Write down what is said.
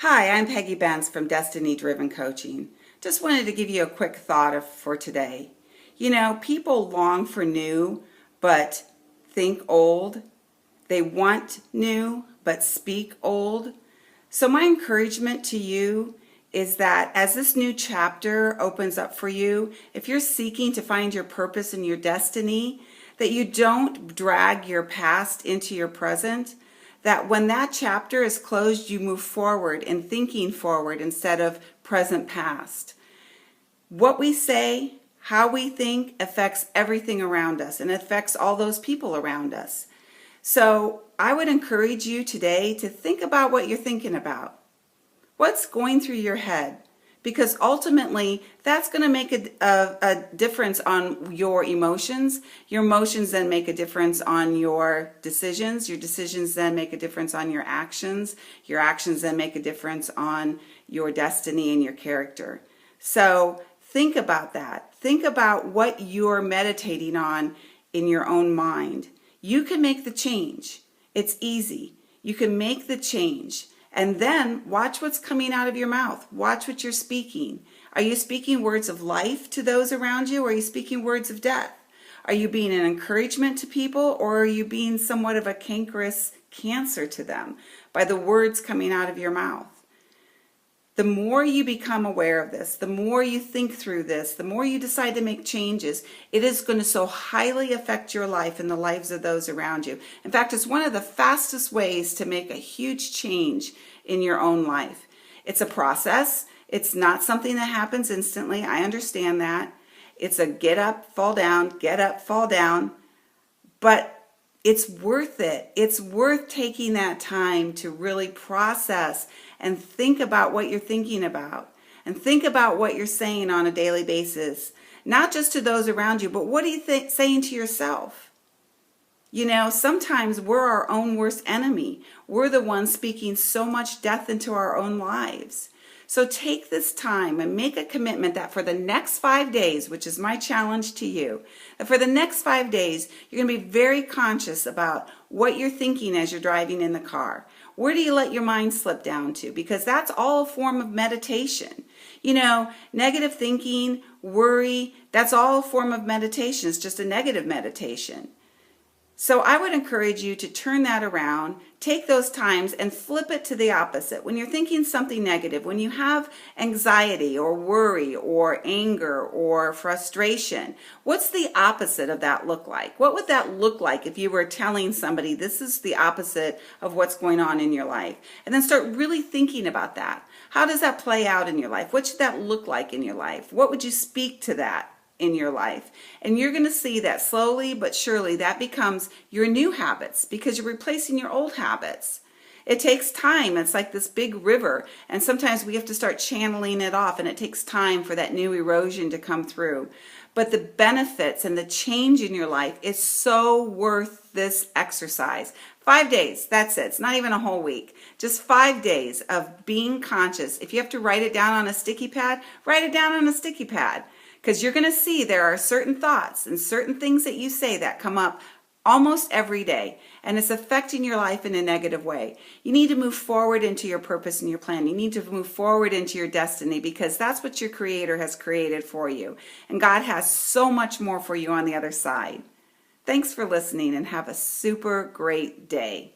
Hi, I'm Peggy Benz from Destiny Driven Coaching. Just wanted to give you a quick for today. People long for new but think old. They want new but speak old. So my encouragement to you is that as this new chapter opens up for you, if you're seeking to find your purpose and your destiny, that you don't drag your past into your present, that when that chapter is closed, you move forward in thinking forward instead of present past. What we say, how we think affects everything around us and affects all those people around us. So I would encourage you today to think about what you're thinking about. What's going through your head? Because ultimately, that's going to make a difference on your emotions. Your emotions then make a difference on your decisions. Your decisions then make a difference on your actions. Your actions then make a difference on your destiny and your character. So think about that. Think about what you're meditating on in your own mind. You can make the change. It's easy. You can make the change. And then watch what's coming out of your mouth. Watch what you're speaking. Are you speaking words of life to those around you, or are you speaking words of death? Are you being an encouragement to people, or are you being somewhat of a cankerous cancer to them by the words coming out of your mouth? The more you become aware of this, the more you think through this, the more you decide to make changes, it is going to so highly affect your life and the lives of those around you. In fact, it's one of the fastest ways to make a huge change in your own life. It's a process. It's not something that happens instantly. I understand that. It's a get up, fall down, get up, fall down. But it's worth it. It's worth taking that time to really process and think about what you're thinking about and think about what you're saying on a daily basis, not just to those around you, but what are you saying to yourself? Sometimes we're our own worst enemy. We're the ones speaking so much death into our own lives. So take this time and make a commitment that for the next 5 days, which is my challenge to you, that for the next 5 days, you're going to be very conscious about what you're thinking as you're driving in the car. Where do you let your mind slip down to? Because that's all a form of meditation. Negative thinking, worry, that's all a form of meditation. It's just a negative meditation. So I would encourage you to turn that around, take those times and flip it to the opposite. When you're thinking something negative, when you have anxiety or worry or anger or frustration, what's the opposite of that look like? What would that look like if you were telling somebody this is the opposite of what's going on in your life? And then start really thinking about that. How does that play out in your life? What should that look like in your life? What would you speak to that in your life? And you're going to see that slowly but surely that becomes your new habits because you're replacing your old habits. It takes time. It's like this big river, and sometimes we have to start channeling it off, and it takes time for that new erosion to come through. But the benefits and the change in your life is so worth this exercise. 5 days, that's it. It's not even a whole week. Just 5 days of being conscious. If you have to write it down on a sticky pad, write it down on a sticky pad. Because you're going to see there are certain thoughts and certain things that you say that come up almost every day, and it's affecting your life in a negative way. You need to move forward into your purpose and your plan. You need to move forward into your destiny because that's what your Creator has created for you. And God has so much more for you on the other side. Thanks for listening and have a super great day.